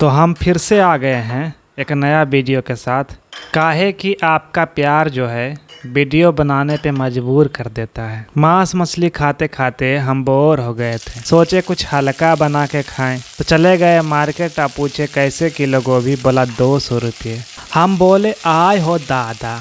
तो हम फिर से आ गए हैं एक नया वीडियो के साथ। काहे कि आपका प्यार जो है वीडियो बनाने पे मजबूर कर देता है। मांस मछली खाते खाते हम बोर हो गए थे, सोचे कुछ हल्का बना के खाएं। तो चले गए मार्केट, आप पूछे कैसे किलो गोभी, बोला 200 रुपये। हम बोले आय हो दादा,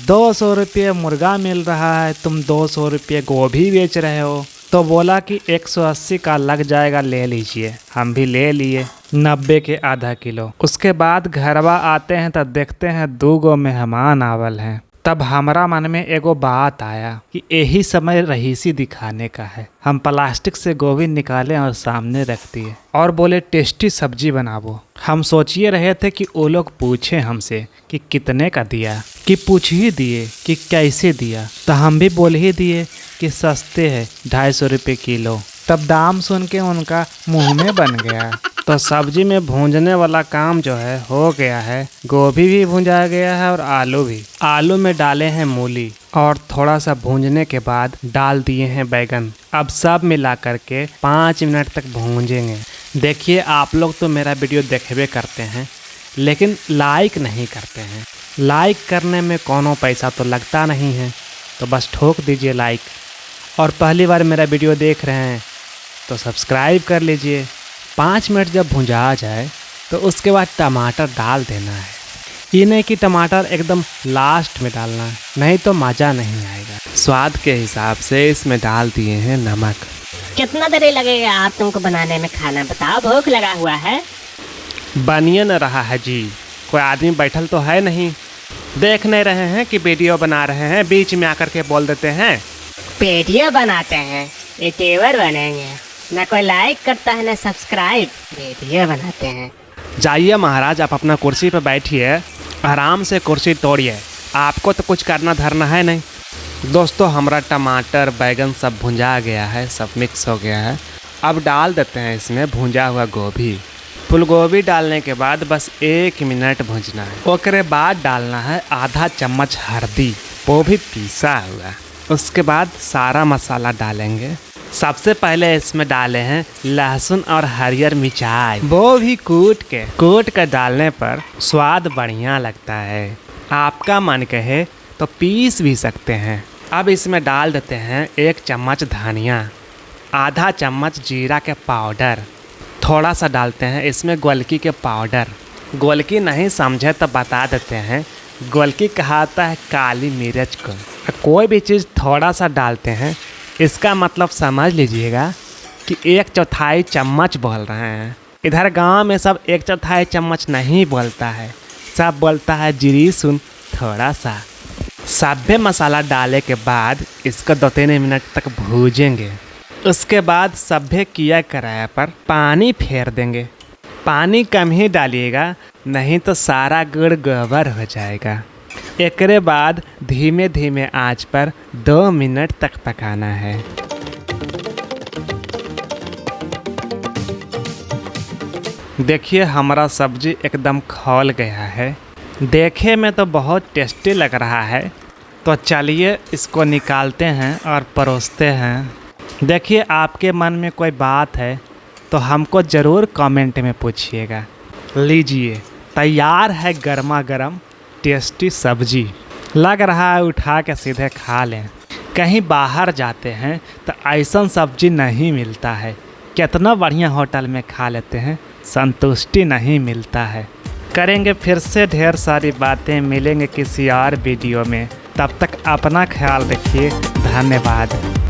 200 रुपये मुर्गा मिल रहा है, तुम 200 रुपये गोभी बेच रहे हो। तो बोला कि 180 का लग जाएगा, ले लीजिए। हम भी ले लिए 90 के आधा किलो। उसके बाद घरवा आते हैं तब देखते हैं 2 गो मेहमान आवल हैं। तब हमारा मन में एगो बात आया कि यही समय रहीसी दिखाने का है। हम प्लास्टिक से गोभी निकाले और सामने रख दिए और बोले टेस्टी सब्जी बनावो। हम सोचिए रहे थे कि वो लोग पूछे हमसे कि कितने का दिया, कि पूछ ही दिए कि कैसे दिया। तो हम भी बोल ही दिए कि सस्ते है, 250 रुपये किलो। तब दाम सुन के उनका मुंह में बन गया। तो सब्जी में भूंजने वाला काम जो है हो गया है। गोभी भी भूंजा गया है और आलू भी। आलू में डाले हैं मूली और थोड़ा सा भूंजने के बाद डाल दिए हैं बैगन। अब सब मिला करके 5 मिनट तक भूंजेंगे। देखिए, आप लोग तो मेरा वीडियो देखबे करते हैं लेकिन लाइक नहीं करते हैं। लाइक करने में कोनो पैसा तो लगता नहीं है, तो बस ठोक दीजिए लाइक। और पहली बार मेरा वीडियो देख रहे हैं तो सब्सक्राइब कर लीजिए। 5 मिनट जब भुंजा जाए तो उसके बाद टमाटर डाल देना है। ये नहीं कि टमाटर एकदम लास्ट में डालना है, नहीं तो मज़ा नहीं आएगा। स्वाद के हिसाब से इसमें डाल दिए हैं नमक। कितना देर लगेगा आप तुमको बनाने में खाना, बताओ, भूख लगा हुआ है। बनिए न रहा है जी, कोई आदमी बैठल तो है नहीं। देख नहीं रहे हैं कि वीडियो बना रहे हैं, बीच में आकर के बोल देते हैं वीडियो बनाते हैं, यूट्यूबर बनेंगे। न कोई लाइक करता है न सब्सक्राइब, वीडियो बनाते हैं। जाइए महाराज, आप अपना कुर्सी पर बैठिए, आराम से कुर्सी तोड़िए, आपको तो कुछ करना धरना है नहीं। दोस्तों, हमारा टमाटर बैगन सब भुंजा गया है, सब मिक्स हो गया है। अब डाल देते हैं इसमें भुंजा हुआ गोभी। फूल गोभी डालने के बाद बस 1 मिनट भूंजना है। उसके बाद डालना है आधा चम्मच हल्दी, वो भी पीसा हुआ। उसके बाद सारा मसाला डालेंगे। सबसे पहले इसमें डाले हैं लहसुन और हरियर मिर्चाई, वो भी कूट के डालने पर स्वाद बढ़िया लगता है। आपका मन कहे तो पीस भी सकते हैं। अब इसमें डाल देते हैं 1 चम्मच धनिया, आधा चम्मच जीरा के पाउडर, थोड़ा सा डालते हैं इसमें गोलकी के पाउडर। गोलकी नहीं समझे तो बता देते हैं, गोलकी कहता है काली मिर्च को। कोई भी चीज़ थोड़ा सा डालते हैं, इसका मतलब समझ लीजिएगा कि 1/4 चम्मच बोल रहे हैं। इधर गांव में सब 1/4 चम्मच नहीं बोलता है, सब बोलता है जीरी सुन थोड़ा सा। सभ्य मसाला डाले के बाद इसको 2-3 मिनट तक भूजेंगे। उसके बाद सभ्य किया कराया पर पानी फेर देंगे। पानी कम ही डालिएगा, नहीं तो सारा गुड़ गोबर हो जाएगा। एकरे बाद धीमे धीमे आंच पर 2 मिनट तक पकाना है। देखिए, हमारा सब्जी एकदम खौल गया है। देखे में तो बहुत टेस्टी लग रहा है। तो चलिए इसको निकालते हैं और परोसते हैं। देखिए, आपके मन में कोई बात है तो हमको ज़रूर कमेंट में पूछिएगा। लीजिए, तैयार है गर्मा गर्म टेस्टी सब्जी। लग रहा है उठा के सीधे खा लें। कहीं बाहर जाते हैं तो ऐसा सब्जी नहीं मिलता है। कितना बढ़िया होटल में खा लेते हैं, संतुष्टि नहीं मिलता है। करेंगे फिर से ढेर सारी बातें, मिलेंगे किसी और वीडियो में। तब तक अपना ख्याल रखिए। धन्यवाद।